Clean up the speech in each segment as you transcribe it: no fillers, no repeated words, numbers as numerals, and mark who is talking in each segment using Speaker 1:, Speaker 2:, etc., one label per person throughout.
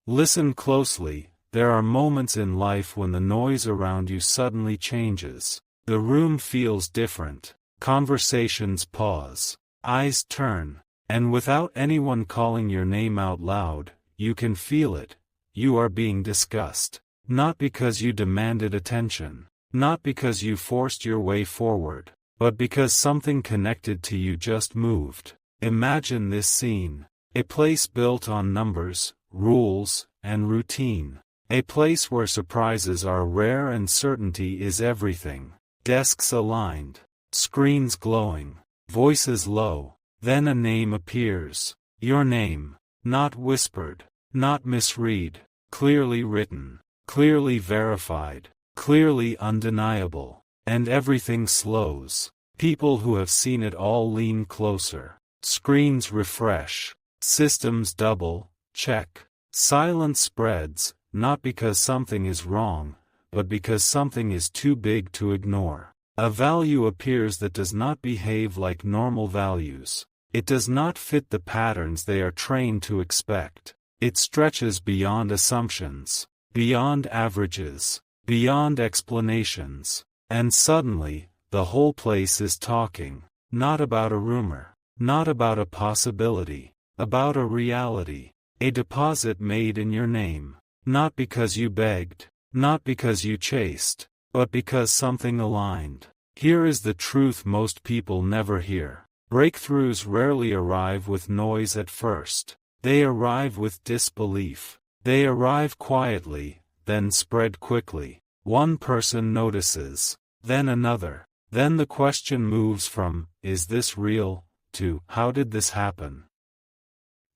Speaker 1: Listen closely. There are moments in life when the noise around you suddenly changes. The room feels different. Conversations pause. Eyes turn. And without anyone calling your name out loud, you can feel it. You are being discussed. Not because you demanded attention. Not because you forced your way forward. But because something connected to you just moved. Imagine this scene. A place built on numbers, rules, and routine. A place where surprises are rare and certainty is everything. Desks aligned. Screens glowing. Voices low. Then a name appears. Your name. Not whispered. Not misread. Clearly written. Clearly verified. Clearly undeniable. And everything slows. People who have seen it all lean closer. Screens refresh. Systems double, check. Silence spreads, not because something is wrong, but because something is too big to ignore. A value appears that does not behave like normal values. It does not fit the patterns they are trained to expect. It stretches beyond assumptions, beyond averages, beyond explanations. And suddenly, the whole place is talking, not about a rumor, not about a possibility, about a reality. A deposit made in your name, not because you begged, not because you chased, but because something aligned. Here is the truth most people never hear. Breakthroughs rarely arrive with noise at first. They arrive with disbelief. They arrive quietly, then spread quickly. One person notices, then another. Then the question moves from, "Is this real?" to, "How did this happen?"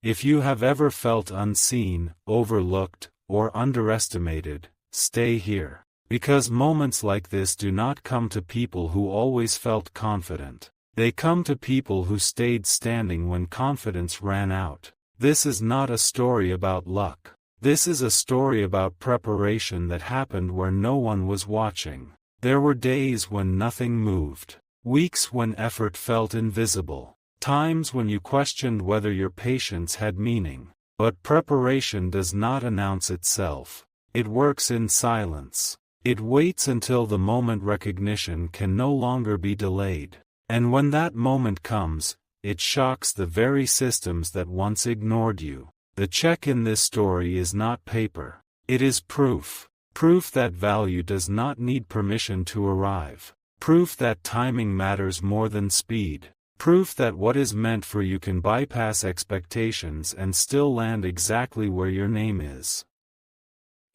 Speaker 1: If you have ever felt unseen, overlooked, or underestimated, stay here. Because moments like this do not come to people who always felt confident. They come to people who stayed standing when confidence ran out. This is not a story about luck. This is a story about preparation that happened where no one was watching. There were days when nothing moved. Weeks when effort felt invisible. Times when you questioned whether your patience had meaning. But preparation does not announce itself. It works in silence. It waits until the moment recognition can no longer be delayed. And when that moment comes, it shocks the very systems that once ignored you. The check in this story is not paper. It is proof. Proof that value does not need permission to arrive. Proof that timing matters more than speed. Proof that what is meant for you can bypass expectations and still land exactly where your name is.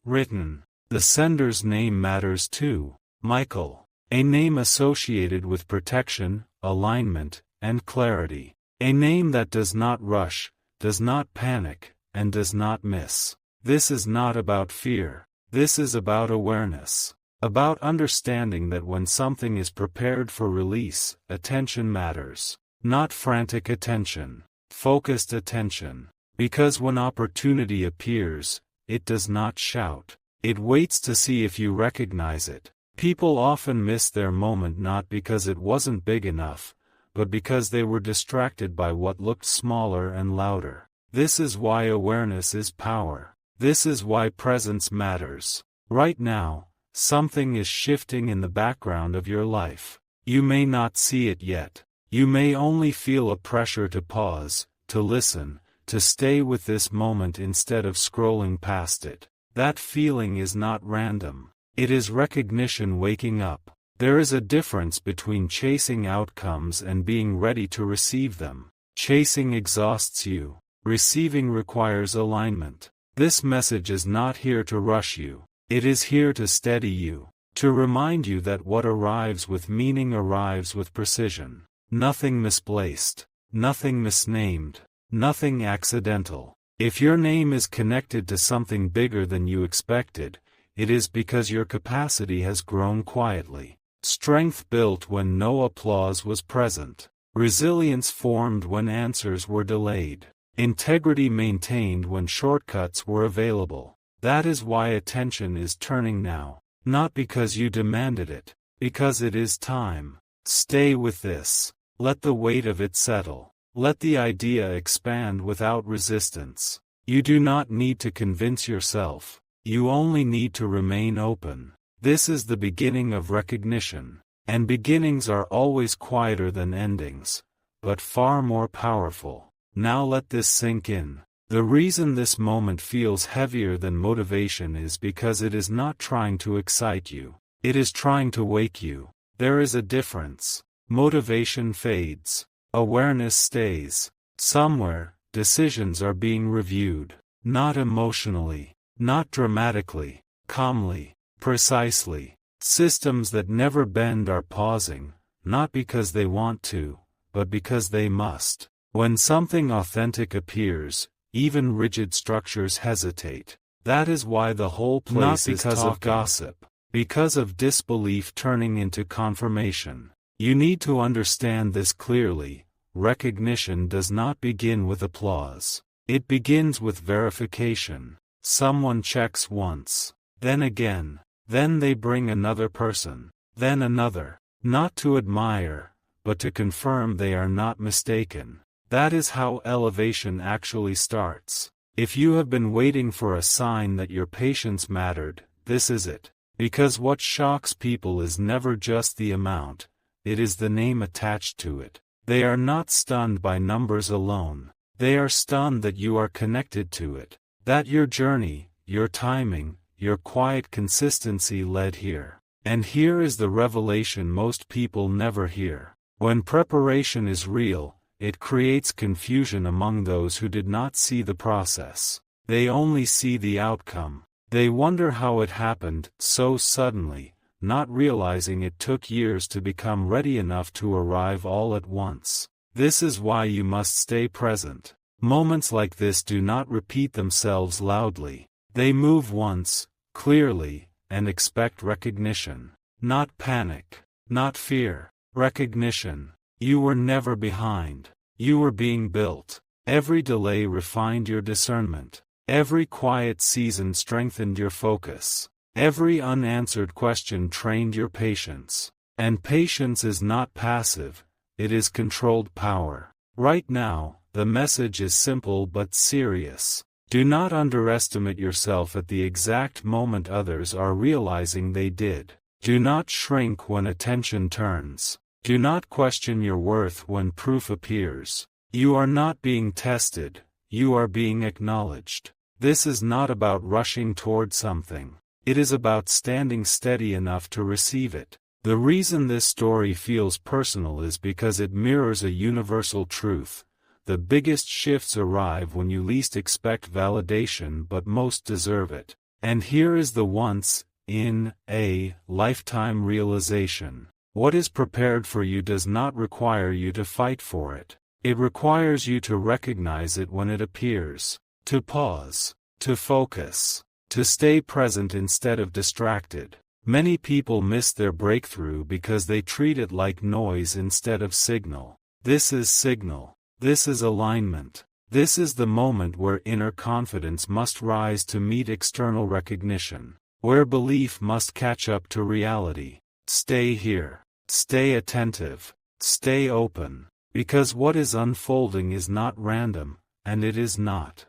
Speaker 1: Written. The sender's name matters too. Michael. A name associated with protection, alignment, and clarity. A name that does not rush, does not panic, and does not miss. This is not about fear. This is about awareness. About understanding that when something is prepared for release, attention matters. Not frantic attention. Focused attention. Because when opportunity appears, it does not shout. It waits to see if you recognize it. People often miss their moment not because it wasn't big enough, but because they were distracted by what looked smaller and louder. This is why awareness is power. This is why presence matters. Right now, something is shifting in the background of your life. You may not see it yet. You may only feel a pressure to pause, to listen, to stay with this moment instead of scrolling past it. That feeling is not random. It is recognition waking up. There is a difference between chasing outcomes and being ready to receive them. Chasing exhausts you. Receiving requires alignment. This message is not here to rush you. It is here to steady you. To remind you that what arrives with meaning arrives with precision. Nothing misplaced. Nothing misnamed. Nothing accidental. If your name is connected to something bigger than you expected, it is because your capacity has grown quietly. Strength built when no applause was present. Resilience formed when answers were delayed. Integrity maintained when shortcuts were available. That is why attention is turning now. Not because you demanded it, because it is time. Stay with this. Let the weight of it settle. Let the idea expand without resistance. You do not need to convince yourself. You only need to remain open. This is the beginning of recognition. And beginnings are always quieter than endings, but far more powerful. Now let this sink in. The reason this moment feels heavier than motivation is because it is not trying to excite you. It is trying to wake you. There is a difference. Motivation fades. Awareness stays. Somewhere, decisions are being reviewed. Not emotionally. Not dramatically. Calmly. Precisely. Systems that never bend are pausing, not because they want to, but because they must. When something authentic appears, even rigid structures hesitate. That is why the whole place is talking. Not because of gossip. Because of disbelief turning into confirmation. You need to understand this clearly. Recognition does not begin with applause. It begins with verification. Someone checks once. Then again. Then they bring another person. Then another. Not to admire, but to confirm they are not mistaken. That is how elevation actually starts. If you have been waiting for a sign that your patience mattered, this is it. Because what shocks people is never just the amount, it is the name attached to it. They are not stunned by numbers alone. They are stunned that you are connected to it. That your journey, your timing, your quiet consistency led here. And here is the revelation most people never hear. When preparation is real, it creates confusion among those who did not see the process. They only see the outcome. They wonder how it happened so suddenly, not realizing it took years to become ready enough to arrive all at once. This is why you must stay present. Moments like this do not repeat themselves loudly. They move once, clearly, and expect recognition. Not panic. Not fear. Recognition. You were never behind. You were being built. Every delay refined your discernment. Every quiet season strengthened your focus. Every unanswered question trained your patience. And patience is not passive, it is controlled power. Right now, the message is simple but serious. Do not underestimate yourself at the exact moment others are realizing they did. Do not shrink when attention turns. Do not question your worth when proof appears. You are not being tested, you are being acknowledged. This is not about rushing toward something. It is about standing steady enough to receive it. The reason this story feels personal is because it mirrors a universal truth. The biggest shifts arrive when you least expect validation but most deserve it. And here is the once, in, a, lifetime realization. What is prepared for you does not require you to fight for it. It requires you to recognize it when it appears. To pause. To focus. To stay present instead of distracted. Many people miss their breakthrough because they treat it like noise instead of signal. This is signal. This is alignment. This is the moment where inner confidence must rise to meet external recognition. Where belief must catch up to reality. Stay here. Stay attentive. Stay open. Because what is unfolding is not random, and it is not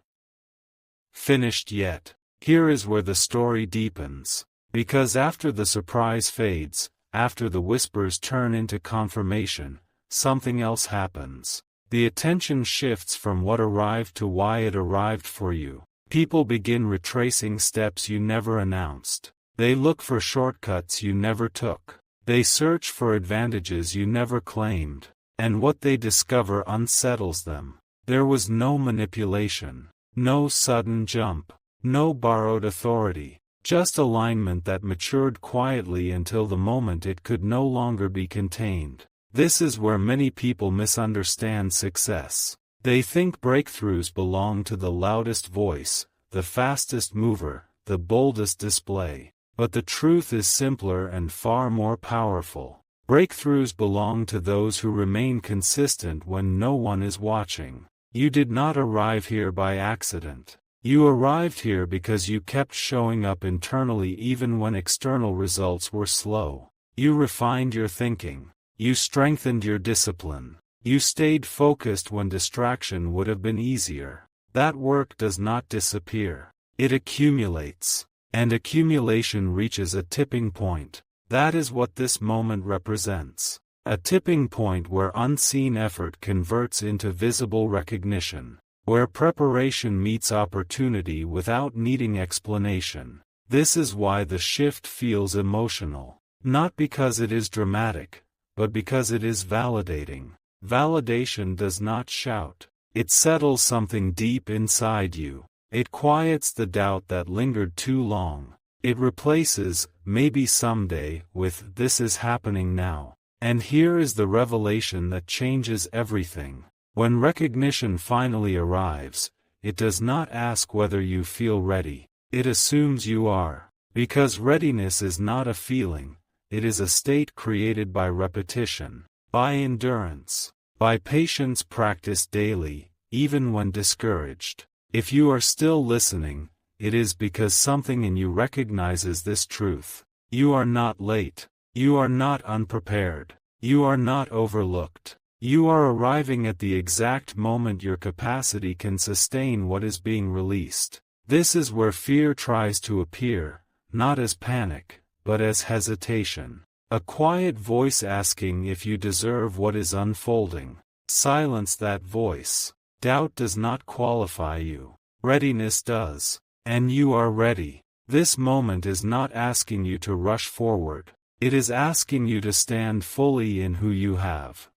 Speaker 1: finished yet. Here is where the story deepens. Because after the surprise fades, after the whispers turn into confirmation, something else happens. The attention shifts from what arrived to why it arrived for you. People begin retracing steps you never announced. They look for shortcuts you never took. They search for advantages you never claimed. And what they discover unsettles them. There was no manipulation. No sudden jump. No borrowed authority. Just alignment that matured quietly until the moment it could no longer be contained. This is where many people misunderstand success. They think breakthroughs belong to the loudest voice, the fastest mover, the boldest display. But the truth is simpler and far more powerful. Breakthroughs belong to those who remain consistent when no one is watching. You did not arrive here by accident. You arrived here because you kept showing up internally even when external results were slow. You refined your thinking. You strengthened your discipline. You stayed focused when distraction would have been easier. That work does not disappear. It accumulates. And accumulation reaches a tipping point. That is what this moment represents. A tipping point where unseen effort converts into visible recognition. Where preparation meets opportunity without needing explanation. This is why the shift feels emotional. Not because it is dramatic, but because it is validating. Validation does not shout. It settles something deep inside you. It quiets the doubt that lingered too long. It replaces, maybe someday, with, this is happening now. And here is the revelation that changes everything. When recognition finally arrives, it does not ask whether you feel ready. It assumes you are. Because readiness is not a feeling, it is a state created by repetition, by endurance, by patience practiced daily, even when discouraged. If you are still listening, it is because something in you recognizes this truth. You are not late. You are not unprepared. You are not overlooked. You are arriving at the exact moment your capacity can sustain what is being released. This is where fear tries to appear, not as panic, but as hesitation. A quiet voice asking if you deserve what is unfolding. Silence that voice. Doubt does not qualify you. Readiness does. And you are ready. This moment is not asking you to rush forward. It is asking you to stand fully in who you have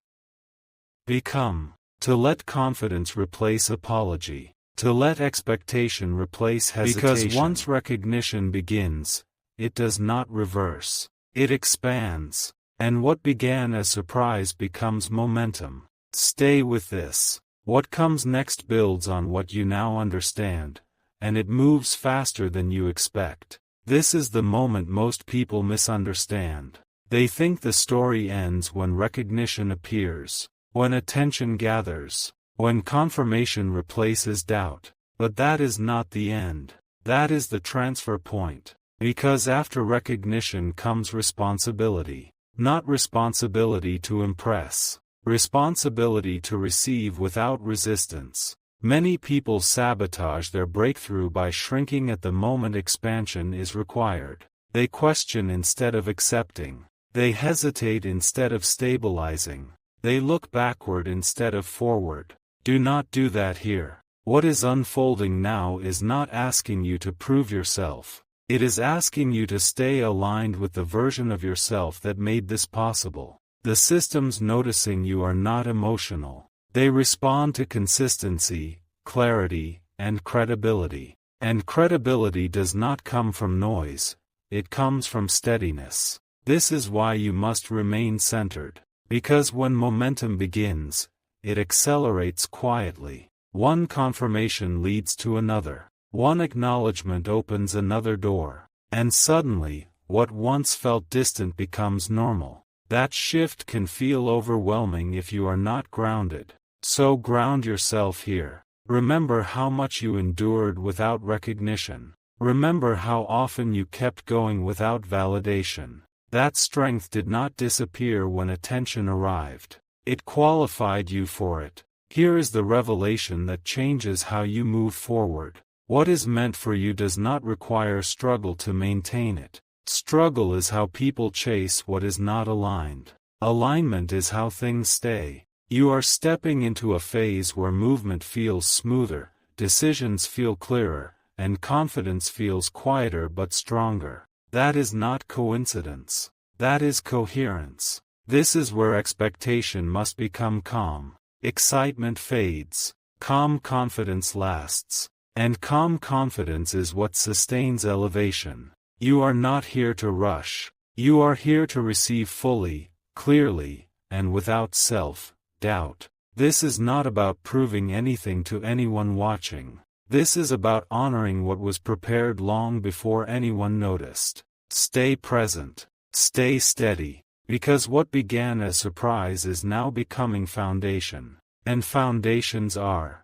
Speaker 1: become. To let confidence replace apology. To let expectation replace hesitation. Because once recognition begins, it does not reverse. It expands. And what began as surprise becomes momentum. Stay with this. What comes next builds on what you now understand, and it moves faster than you expect. This is the moment most people misunderstand. They think the story ends when recognition appears, when attention gathers, when confirmation replaces doubt. But that is not the end. That is the transfer point. Because after recognition comes responsibility. Not responsibility to impress. Responsibility to receive without resistance. Many people sabotage their breakthrough by shrinking at the moment expansion is required. They question instead of accepting. They hesitate instead of stabilizing. They look backward instead of forward. Do not do that here. What is unfolding now is not asking you to prove yourself. It is asking you to stay aligned with the version of yourself that made this possible. The systems noticing you are not emotional. They respond to consistency, clarity, and credibility. And credibility does not come from noise, it comes from steadiness. This is why you must remain centered. Because when momentum begins, it accelerates quietly. One confirmation leads to another. One acknowledgement opens another door. And suddenly, what once felt distant becomes normal. That shift can feel overwhelming if you are not grounded. So ground yourself here. Remember how much you endured without recognition. Remember how often you kept going without validation. That strength did not disappear when attention arrived. It qualified you for it. Here is the revelation that changes how you move forward. What is meant for you does not require struggle to maintain it. Struggle is how people chase what is not aligned. Alignment is how things stay. You are stepping into a phase where movement feels smoother, decisions feel clearer, and confidence feels quieter but stronger. That is not coincidence. That is coherence. This is where expectation must become calm. Excitement fades. Calm confidence lasts. And calm confidence is what sustains elevation. You are not here to rush. You are here to receive fully, clearly, and without self-doubt. This is not about proving anything to anyone watching. This is about honoring what was prepared long before anyone noticed. Stay present. Stay steady. Because what began as surprise is now becoming foundation. And foundations are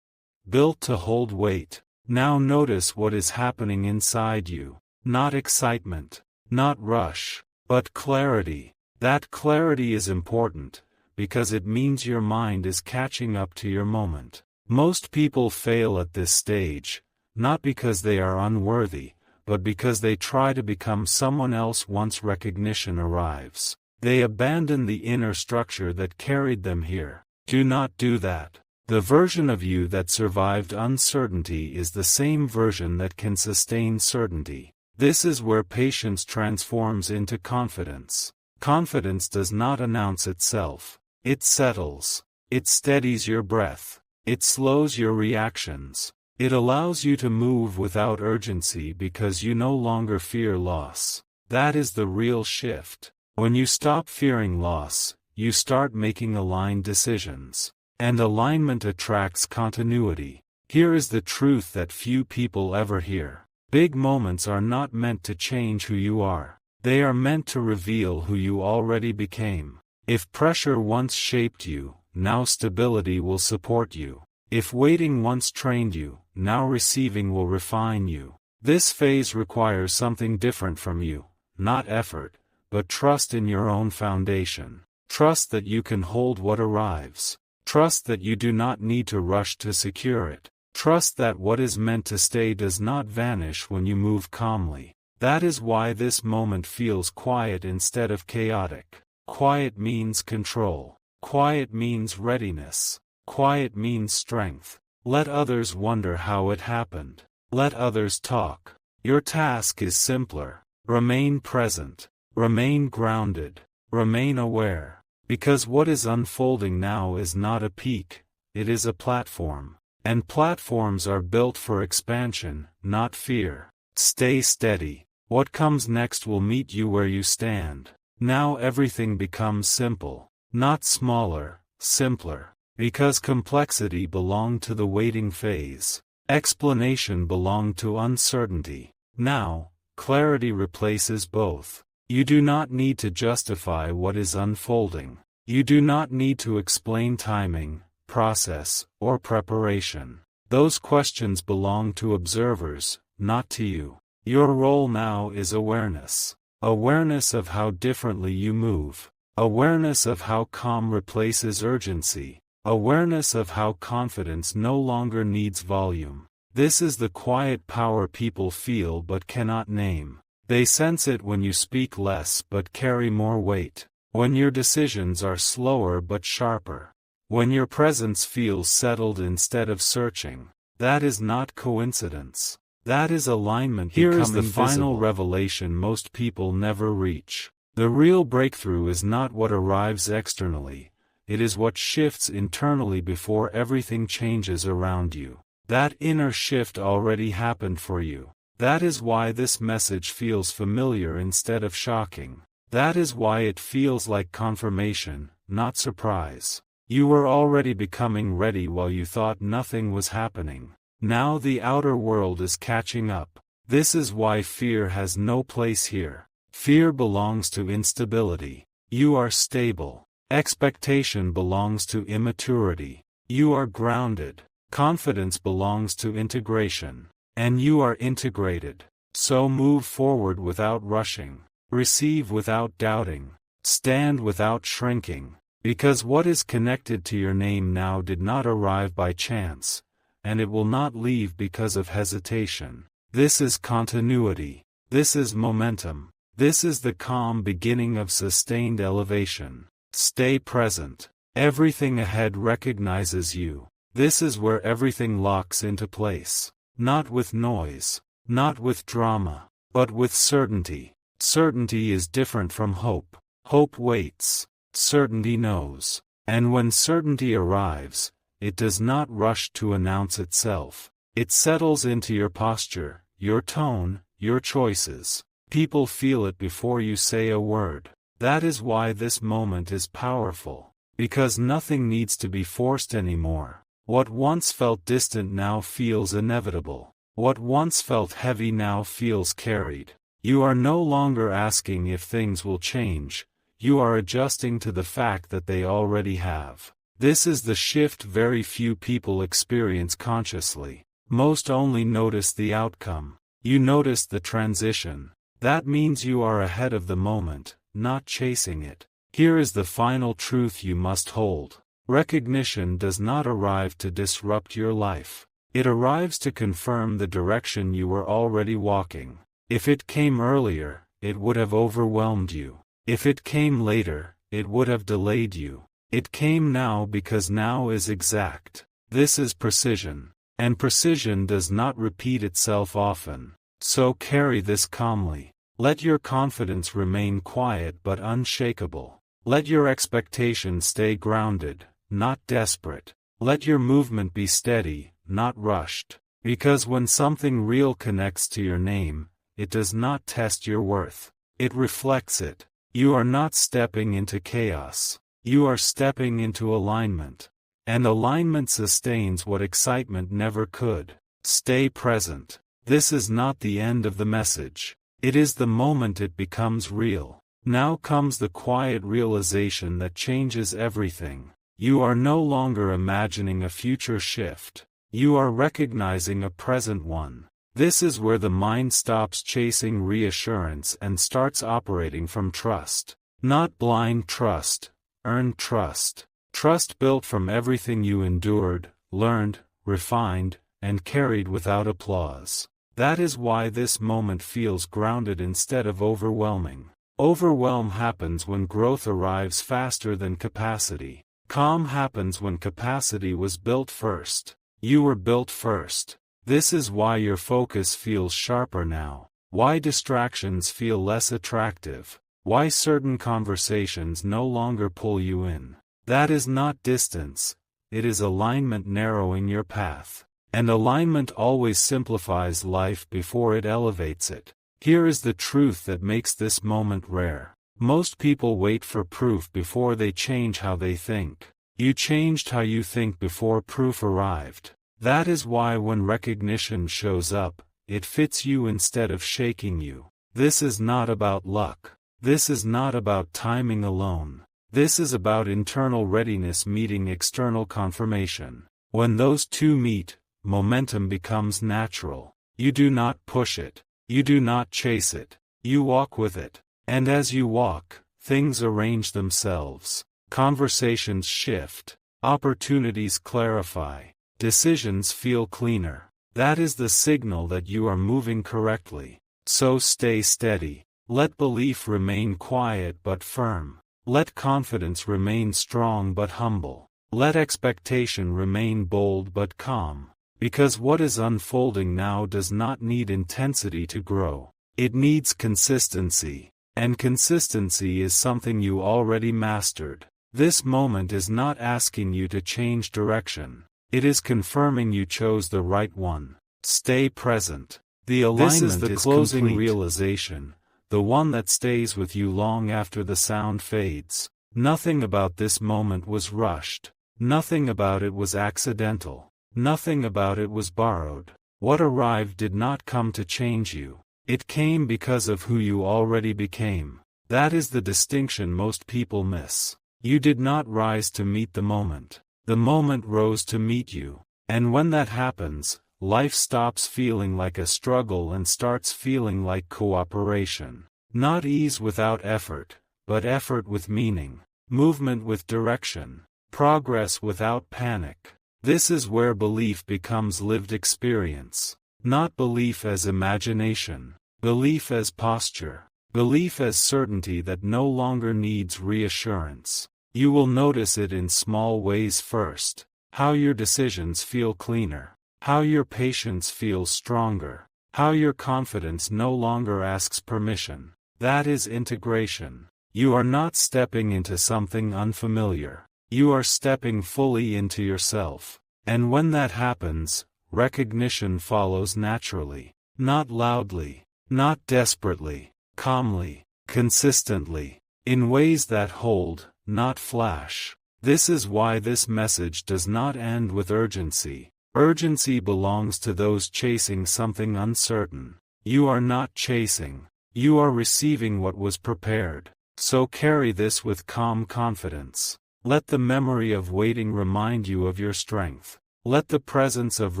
Speaker 1: built to hold weight. Now notice what is happening inside you. Not excitement, not rush, but clarity. That clarity is important, because it means your mind is catching up to your moment. Most people fail at this stage, not because they are unworthy, but because they try to become someone else once recognition arrives. They abandon the inner structure that carried them here. Do not do that. The version of you that survived uncertainty is the same version that can sustain certainty. This is where patience transforms into confidence. Confidence does not announce itself. It settles. It steadies your breath. It slows your reactions. It allows you to move without urgency because you no longer fear loss. That is the real shift. When you stop fearing loss, you start making aligned decisions. And alignment attracts continuity. Here is the truth that few people ever hear. Big moments are not meant to change who you are. They are meant to reveal who you already became. If pressure once shaped you, now stability will support you. If waiting once trained you, now receiving will refine you. This phase requires something different from you, not effort, but trust in your own foundation. Trust that you can hold what arrives. Trust that you do not need to rush to secure it. Trust that what is meant to stay does not vanish when you move calmly. That is why this moment feels quiet instead of chaotic. Quiet means control. Quiet means readiness. Quiet means strength. Let others wonder how it happened. Let others talk. Your task is simpler. Remain present. Remain grounded. Remain aware. Because what is unfolding now is not a peak, it is a platform. And platforms are built for expansion, not fear. Stay steady. What comes next will meet you where you stand. Now everything becomes simple. Not smaller, simpler. Because complexity belonged to the waiting phase. Explanation belonged to uncertainty. Now, clarity replaces both. You do not need to justify what is unfolding. You do not need to explain timing, process, or preparation. Those questions belong to observers, not to you. Your role now is awareness. Awareness of how differently you move. Awareness of how calm replaces urgency. Awareness of how confidence no longer needs volume. This is the quiet power people feel but cannot name. They sense it when you speak less but carry more weight. When your decisions are slower but sharper. When your presence feels settled instead of searching. That is not coincidence. That is alignment. Here is the final revelation most people never reach. The real breakthrough is not what arrives externally. It is what shifts internally before everything changes around you. That inner shift already happened for you. That is why this message feels familiar instead of shocking. That is why it feels like confirmation, not surprise. You were already becoming ready while you thought nothing was happening. Now the outer world is catching up. This is why fear has no place here. Fear belongs to instability. You are stable. Expectation belongs to immaturity. You are grounded. Confidence belongs to integration. And you are integrated. So move forward without rushing. Receive without doubting. Stand without shrinking. Because what is connected to your name now did not arrive by chance, and it will not leave because of hesitation. This is continuity. This is momentum. This is the calm beginning of sustained elevation. Stay present. Everything ahead recognizes you. This is where everything locks into place. Not with noise, not with drama, but with certainty. Certainty is different from hope. Hope waits. Certainty knows. And when certainty arrives, it does not rush to announce itself. It settles into your posture, your tone, your choices. People feel it before you say a word. That is why this moment is powerful. Because nothing needs to be forced anymore. What once felt distant now feels inevitable. What once felt heavy now feels carried. You are no longer asking if things will change. You are adjusting to the fact that they already have. This is the shift very few people experience consciously. Most only notice the outcome. You notice the transition. That means you are ahead of the moment, not chasing it. Here is the final truth you must hold. Recognition does not arrive to disrupt your life. It arrives to confirm the direction you were already walking. If it came earlier, it would have overwhelmed you. If it came later, it would have delayed you. It came now because now is exact. This is precision. And precision does not repeat itself often. So carry this calmly. Let your confidence remain quiet but unshakable. Let your expectations stay grounded, not desperate. Let your movement be steady, not rushed. Because when something real connects to your name, it does not test your worth. It reflects it. You are not stepping into chaos. You are stepping into alignment. And alignment sustains what excitement never could. Stay present. This is not the end of the message. It is the moment it becomes real. Now comes the quiet realization that changes everything. You are no longer imagining a future shift. You are recognizing a present one. This is where the mind stops chasing reassurance and starts operating from trust. Not blind trust, earned trust. Trust built from everything you endured, learned, refined, and carried without applause. That is why this moment feels grounded instead of overwhelming. Overwhelm happens when growth arrives faster than capacity. Calm happens when capacity was built first. You were built first. This is why your focus feels sharper now. Why distractions feel less attractive. Why certain conversations no longer pull you in. That is not distance. It is alignment narrowing your path. And alignment always simplifies life before it elevates it. Here is the truth that makes this moment rare. Most people wait for proof before they change how they think. You changed how you think before proof arrived. That is why when recognition shows up, it fits you instead of shaking you. This is not about luck. This is not about timing alone. This is about internal readiness meeting external confirmation. When those two meet, momentum becomes natural. You do not push it. You do not chase it. You walk with it. And as you walk, things arrange themselves. Conversations shift. Opportunities clarify. Decisions feel cleaner. That is the signal that you are moving correctly. So stay steady. Let belief remain quiet but firm. Let confidence remain strong but humble. Let expectation remain bold but calm. Because what is unfolding now does not need intensity to grow. It needs consistency. And consistency is something you already mastered. This moment is not asking you to change direction. It is confirming you chose the right one. Stay present. The alignment is the closing complete realization, the one that stays with you long after the sound fades. Nothing about this moment was rushed. Nothing about it was accidental. Nothing about it was borrowed. What arrived did not come to change you. It came because of who you already became. That is the distinction most people miss. You did not rise to meet the moment. The moment rose to meet you. And when that happens, life stops feeling like a struggle and starts feeling like cooperation. Not ease without effort, but effort with meaning. Movement with direction. Progress without panic. This is where belief becomes lived experience. Not belief as imagination. Belief as posture. Belief as certainty that no longer needs reassurance. You will notice it in small ways first. How your decisions feel cleaner. How your patience feels stronger. How your confidence no longer asks permission. That is integration. You are not stepping into something unfamiliar. You are stepping fully into yourself. And when that happens, recognition follows naturally. Not loudly. Not desperately. Calmly. Consistently. In ways that hold, not flash. This is why this message does not end with urgency. Urgency belongs to those chasing something uncertain. You are not chasing. You are receiving what was prepared. So carry this with calm confidence. Let the memory of waiting remind you of your strength. Let the presence of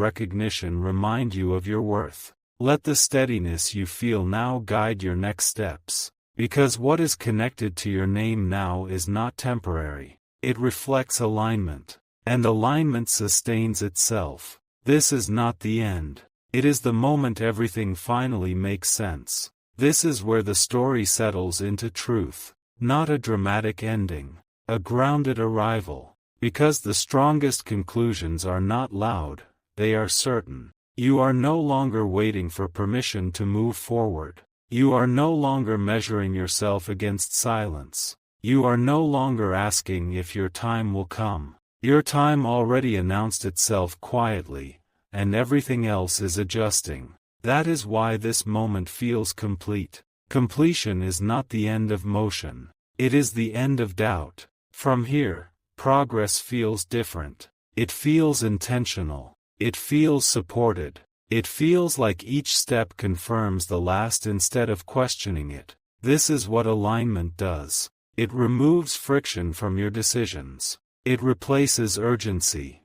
Speaker 1: recognition remind you of your worth. Let the steadiness you feel now guide your next steps. Because what is connected to your name now is not temporary. It reflects alignment. And alignment sustains itself. This is not the end. It is the moment everything finally makes sense. This is where the story settles into truth. Not a dramatic ending. A grounded arrival. Because the strongest conclusions are not loud, they are certain. You are no longer waiting for permission to move forward. You are no longer measuring yourself against silence. You are no longer asking if your time will come. Your time already announced itself quietly, and everything else is adjusting. That is why this moment feels complete. Completion is not the end of motion. It is the end of doubt. From here, progress feels different. It feels intentional. It feels supported. It feels like each step confirms the last instead of questioning it. This is what alignment does. It removes friction from your decisions. It replaces urgency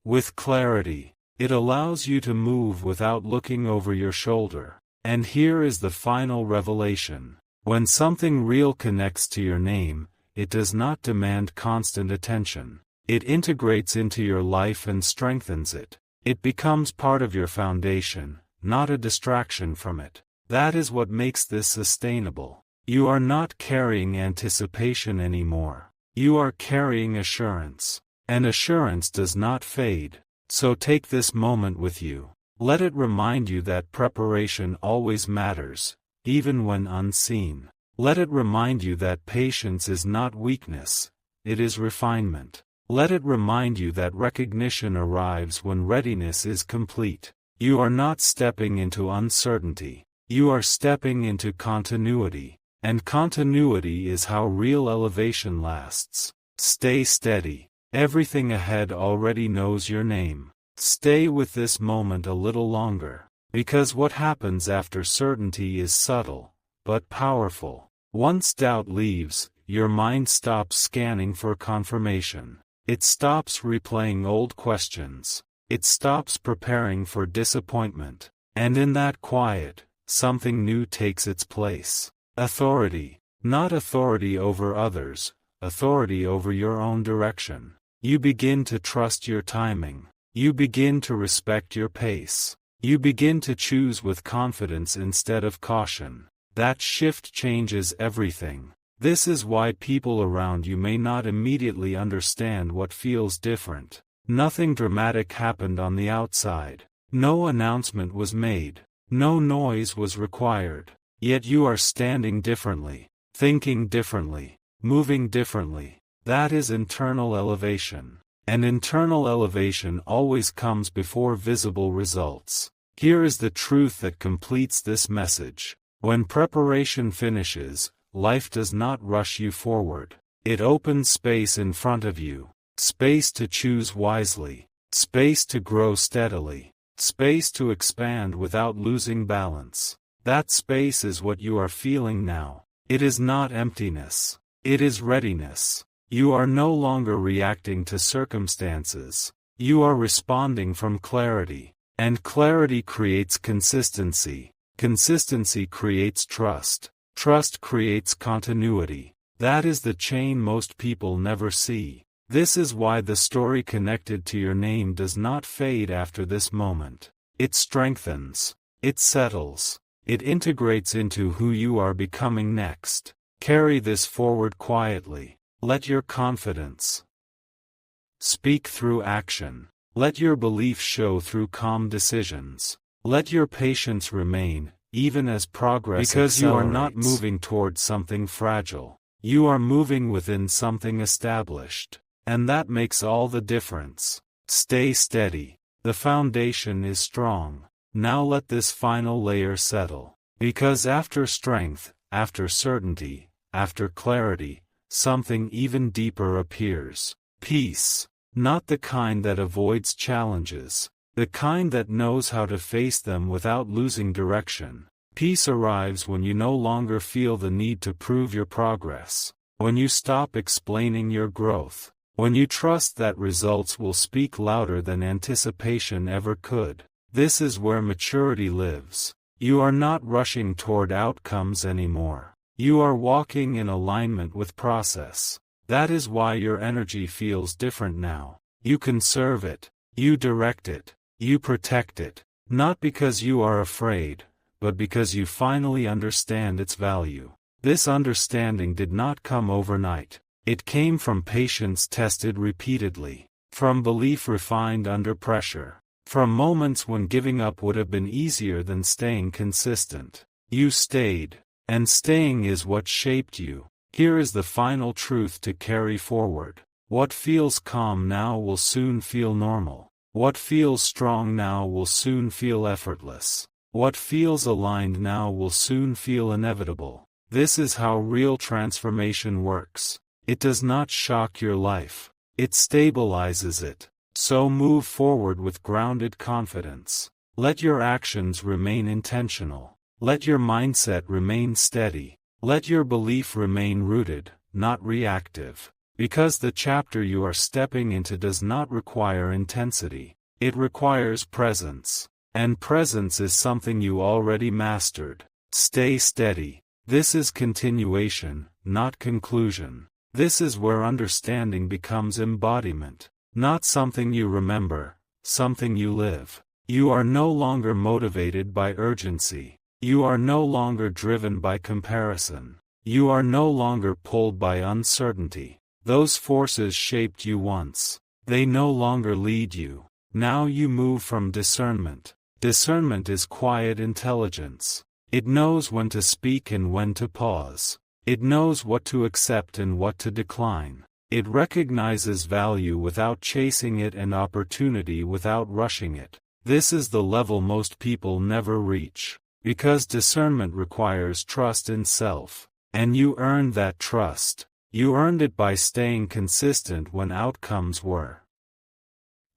Speaker 1: with clarity. It allows you to move without looking over your shoulder. And here is the final revelation. When something real connects to your name, it does not demand constant attention. It integrates into your life and strengthens it. It becomes part of your foundation, not a distraction from it. That is what makes this sustainable. You are not carrying anticipation anymore. You are carrying assurance. And assurance does not fade. So take this moment with you. Let it remind you that preparation always matters, even when unseen. Let it remind you that patience is not weakness, it is refinement. Let it remind you that recognition arrives when readiness is complete. You are not stepping into uncertainty. You are stepping into continuity. And continuity is how real elevation lasts. Stay steady. Everything ahead already knows your name. Stay with this moment a little longer. Because what happens after certainty is subtle, but powerful. Once doubt leaves, your mind stops scanning for confirmation. It stops replaying old questions. It stops preparing for disappointment. And in that quiet, something new takes its place. Authority. Not authority over others, authority over your own direction. You begin to trust your timing. You begin to respect your pace. You begin to choose with confidence instead of caution. That shift changes everything. This is why people around you may not immediately understand what feels different. Nothing dramatic happened on the outside. No announcement was made. No noise was required. Yet you are standing differently, thinking differently, moving differently. That is internal elevation. And internal elevation always comes before visible results. Here is the truth that completes this message. When preparation finishes, life does not rush you forward. It opens space in front of you. Space to choose wisely. Space to grow steadily. Space to expand without losing balance. That space is what you are feeling now. It is not emptiness. It is readiness. You are no longer reacting to circumstances. You are responding from clarity. And clarity creates consistency. Consistency creates trust. Trust creates continuity. That is the chain most people never see. This is why the story connected to your name does not fade after this moment. It strengthens. It settles. It integrates into who you are becoming next. Carry this forward quietly. Let your confidence speak through action. Let your belief show through calm decisions. Let your patience remain, even as progress accelerates. Because you are not moving towards something fragile. You are moving within something established. And that makes all the difference. Stay steady. The foundation is strong. Now let this final layer settle. Because after strength, after certainty, after clarity, something even deeper appears. Peace. Not the kind that avoids challenges. The kind that knows how to face them without losing direction. Peace arrives when you no longer feel the need to prove your progress. When you stop explaining your growth. When you trust that results will speak louder than anticipation ever could. This is where maturity lives. You are not rushing toward outcomes anymore. You are walking in alignment with process. That is why your energy feels different now. You conserve it, you direct it, you protect it, not because you are afraid, but because you finally understand its value. This understanding did not come overnight. It came from patience tested repeatedly, from belief refined under pressure, from moments when giving up would have been easier than staying consistent. You stayed, and staying is what shaped you. Here is the final truth to carry forward. What feels calm now will soon feel normal. What feels strong now will soon feel effortless. What feels aligned now will soon feel inevitable. This is how real transformation works. It does not shock your life. It stabilizes it. So move forward with grounded confidence. Let your actions remain intentional. Let your mindset remain steady. Let your belief remain rooted, not reactive. Because the chapter you are stepping into does not require intensity. It requires presence. And presence is something you already mastered. Stay steady. This is continuation, not conclusion. This is where understanding becomes embodiment. Not something you remember, something you live. You are no longer motivated by urgency. You are no longer driven by comparison. You are no longer pulled by uncertainty. Those forces shaped you once. They no longer lead you. Now you move from discernment. Discernment is quiet intelligence. It knows when to speak and when to pause. It knows what to accept and what to decline. It recognizes value without chasing it and opportunity without rushing it. This is the level most people never reach. Because discernment requires trust in self. And you earned that trust. You earned it by staying consistent when outcomes were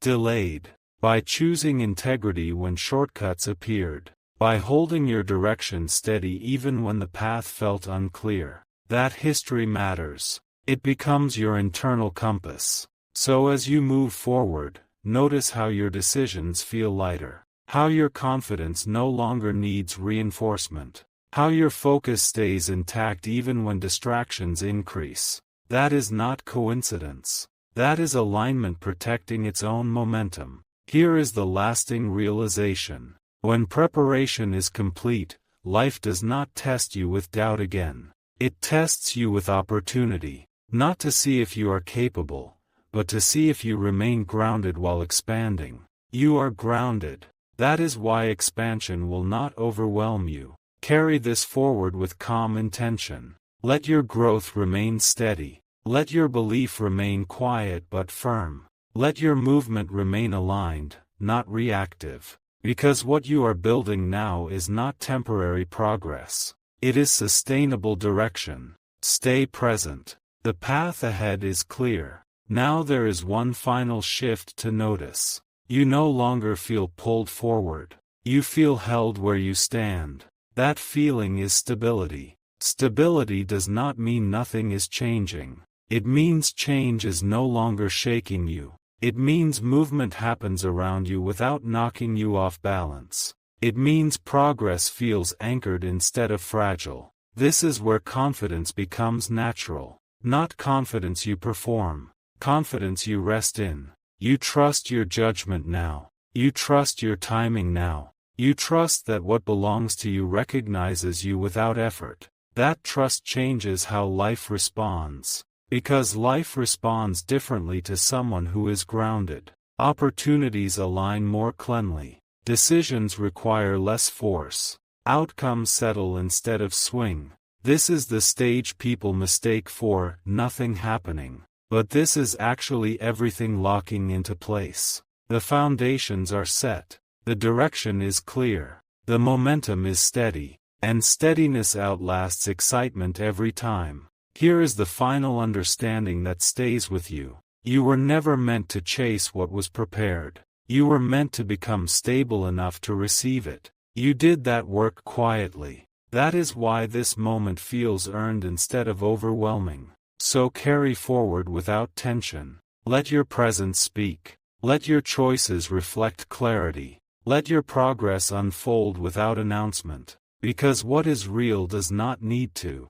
Speaker 1: delayed. By choosing integrity when shortcuts appeared. By holding your direction steady even when the path felt unclear. That history matters. It becomes your internal compass. So as you move forward, notice how your decisions feel lighter. How your confidence no longer needs reinforcement. How your focus stays intact even when distractions increase. That is not coincidence. That is alignment protecting its own momentum. Here is the lasting realization. When preparation is complete, life does not test you with doubt again. It tests you with opportunity, not to see if you are capable, but to see if you remain grounded while expanding. You are grounded. That is why expansion will not overwhelm you. Carry this forward with calm intention. Let your growth remain steady. Let your belief remain quiet but firm. Let your movement remain aligned, not reactive. Because what you are building now is not temporary progress. It is sustainable direction. Stay present. The path ahead is clear. Now there is one final shift to notice. You no longer feel pulled forward. You feel held where you stand. That feeling is stability. Stability does not mean nothing is changing. It means change is no longer shaking you. It means movement happens around you without knocking you off balance. It means progress feels anchored instead of fragile. This is where confidence becomes natural. Not confidence you perform. Confidence you rest in. You trust your judgment now. You trust your timing now. You trust that what belongs to you recognizes you without effort. That trust changes how life responds. Because life responds differently to someone who is grounded. Opportunities align more cleanly. Decisions require less force. Outcomes settle instead of swing. This is the stage people mistake for nothing happening. But this is actually everything locking into place. The foundations are set. The direction is clear. The momentum is steady. And steadiness outlasts excitement every time. Here is the final understanding that stays with you. You were never meant to chase what was prepared. You were meant to become stable enough to receive it. You did that work quietly. That is why this moment feels earned instead of overwhelming. So carry forward without tension. Let your presence speak. Let your choices reflect clarity. Let your progress unfold without announcement. Because what is real does not need to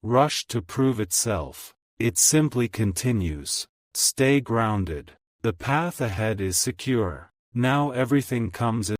Speaker 1: rush to prove itself. It simply continues. Stay grounded. The path ahead is secure. Now everything comes